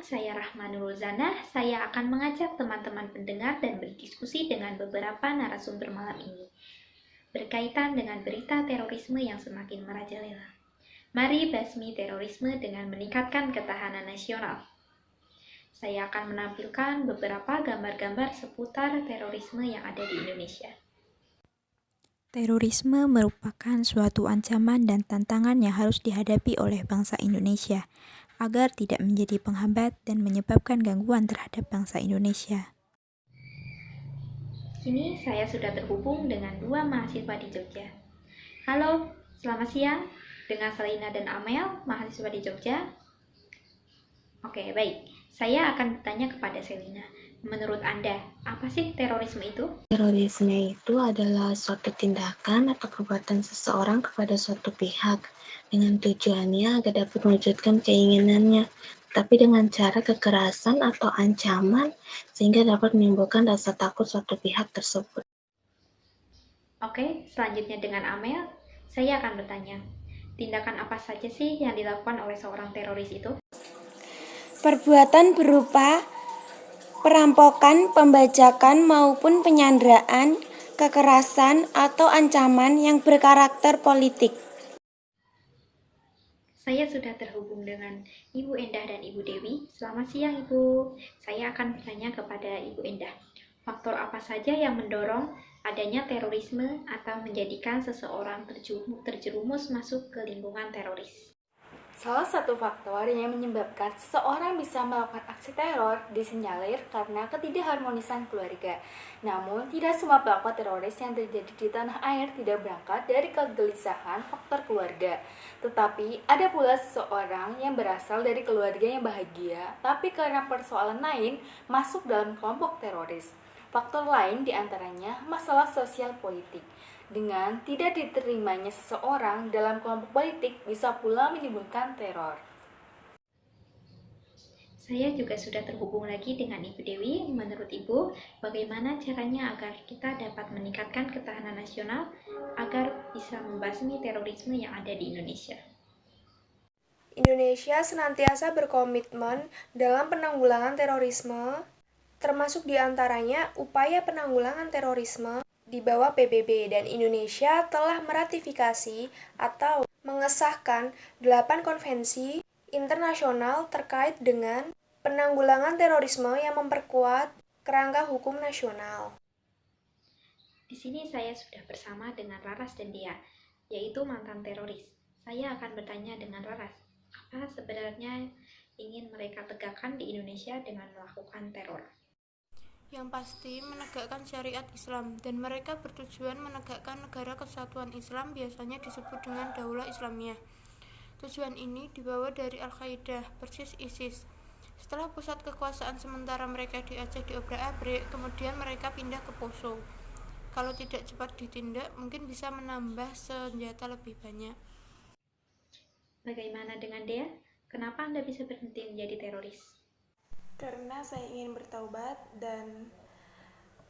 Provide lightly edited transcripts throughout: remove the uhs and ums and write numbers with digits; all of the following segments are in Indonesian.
saya Rahmanul Zanah. Saya akan mengajak teman-teman pendengar dan berdiskusi dengan beberapa narasumber malam ini, berkaitan dengan berita terorisme yang semakin merajalela. Mari basmi terorisme dengan meningkatkan ketahanan nasional. Saya akan menampilkan beberapa gambar-gambar seputar terorisme yang ada di Indonesia. Terorisme merupakan suatu ancaman dan tantangan yang harus dihadapi oleh bangsa Indonesia agar tidak menjadi penghambat dan menyebabkan gangguan terhadap bangsa Indonesia. Kini saya sudah terhubung dengan dua mahasiswa di Jogja. Halo, selamat siang. Dengan Selina dan Amel, mahasiswa di Jogja. Oke, baik. Saya akan bertanya kepada Selina. Menurut Anda, apa sih terorisme itu? Terorisme itu adalah suatu tindakan atau perbuatan seseorang kepada suatu pihak dengan tujuannya agar dapat mewujudkan keinginannya, tapi dengan cara kekerasan atau ancaman sehingga dapat menimbulkan rasa takut suatu pihak tersebut. Oke, selanjutnya dengan Amel, saya akan bertanya. Tindakan apa saja sih yang dilakukan oleh seorang teroris itu? Perbuatan berupa perampokan, pembajakan maupun penyanderaan, kekerasan atau ancaman yang berkarakter politik. Saya sudah terhubung dengan Ibu Endah dan Ibu Dewi. Selamat siang, Ibu. Saya akan bertanya kepada Ibu Endah. Faktor apa saja yang mendorong adanya terorisme atau menjadikan seseorang terjerumus masuk ke lingkungan teroris? Salah satu faktor yang menyebabkan seseorang bisa melakukan aksi teror disinyalir karena ketidakharmonisan keluarga. Namun, tidak semua pelaku teroris yang terjadi di tanah air tidak berangkat dari kegelisahan faktor keluarga. Tetapi, ada pula seseorang yang berasal dari keluarga yang bahagia, tapi karena persoalan lain masuk dalam kelompok teroris. Faktor lain diantaranya masalah sosial politik. Dengan tidak diterimanya seseorang dalam kelompok politik bisa pula menimbulkan teror. Saya juga sudah terhubung lagi dengan Ibu Dewi. Menurut Ibu, bagaimana caranya agar kita dapat meningkatkan ketahanan nasional agar bisa membasmi terorisme yang ada di Indonesia? Indonesia senantiasa berkomitmen dalam penanggulangan terorisme, termasuk diantaranya upaya penanggulangan terorisme di bawah PBB, dan Indonesia telah meratifikasi atau mengesahkan 8 konvensi internasional terkait dengan penanggulangan terorisme yang memperkuat kerangka hukum nasional. Di sini saya sudah bersama dengan Laras dan Dia, yaitu mantan teroris. Saya akan bertanya dengan Laras, apa sebenarnya ingin mereka tegakkan di Indonesia dengan melakukan teror? Yang pasti menegakkan syariat Islam, dan mereka bertujuan menegakkan negara kesatuan Islam, biasanya disebut dengan Daulah Islamiyah. Tujuan ini dibawa dari Al-Qaeda, persis ISIS. Setelah pusat kekuasaan sementara mereka di Aceh diobrak-abrik, kemudian mereka pindah ke Poso. Kalau tidak cepat ditindak, mungkin bisa menambah senjata lebih banyak. Bagaimana dengan Dea? Kenapa Anda bisa berhenti menjadi teroris? Karena saya ingin bertaubat dan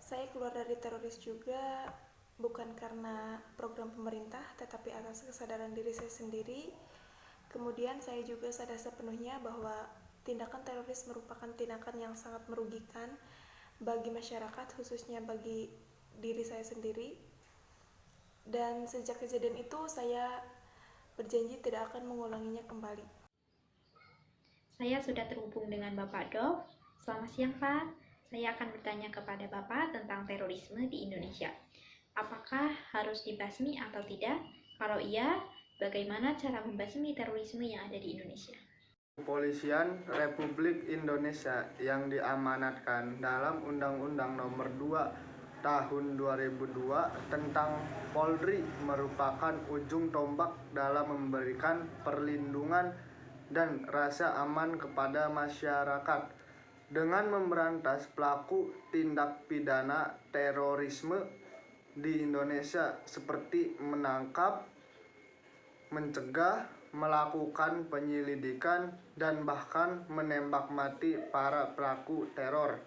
saya keluar dari teroris juga bukan karena program pemerintah, tetapi atas kesadaran diri saya sendiri. Kemudian saya juga sadar sepenuhnya bahwa tindakan teroris merupakan tindakan yang sangat merugikan bagi masyarakat, khususnya bagi diri saya sendiri. Dan sejak kejadian itu saya berjanji tidak akan mengulanginya kembali. Saya sudah terhubung dengan Bapak Dov. Selamat siang, Pak. Saya akan bertanya kepada Bapak tentang terorisme di Indonesia. Apakah harus dibasmi atau tidak? Kalau iya, bagaimana cara membasmi terorisme yang ada di Indonesia? Kepolisian Republik Indonesia yang diamanatkan dalam Undang-Undang Nomor 2 Tahun 2002 tentang Polri merupakan ujung tombak dalam memberikan perlindungan dan rasa aman kepada masyarakat dengan memberantas pelaku tindak pidana terorisme di Indonesia seperti menangkap, mencegah, melakukan penyelidikan, dan bahkan menembak mati para pelaku teror.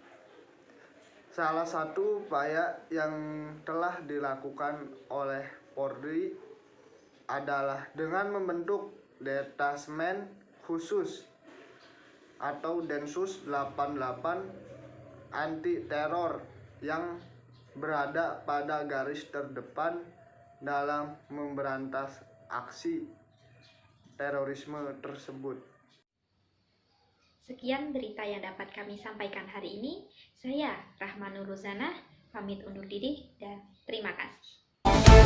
Salah satu upaya yang telah dilakukan oleh Polri adalah dengan membentuk detasmen khusus atau Densus 88 anti teror yang berada pada garis terdepan dalam memberantas aksi terorisme tersebut. Sekian berita yang dapat kami sampaikan hari ini. Saya Rahma Nuruzana, pamit undur diri dan terima kasih.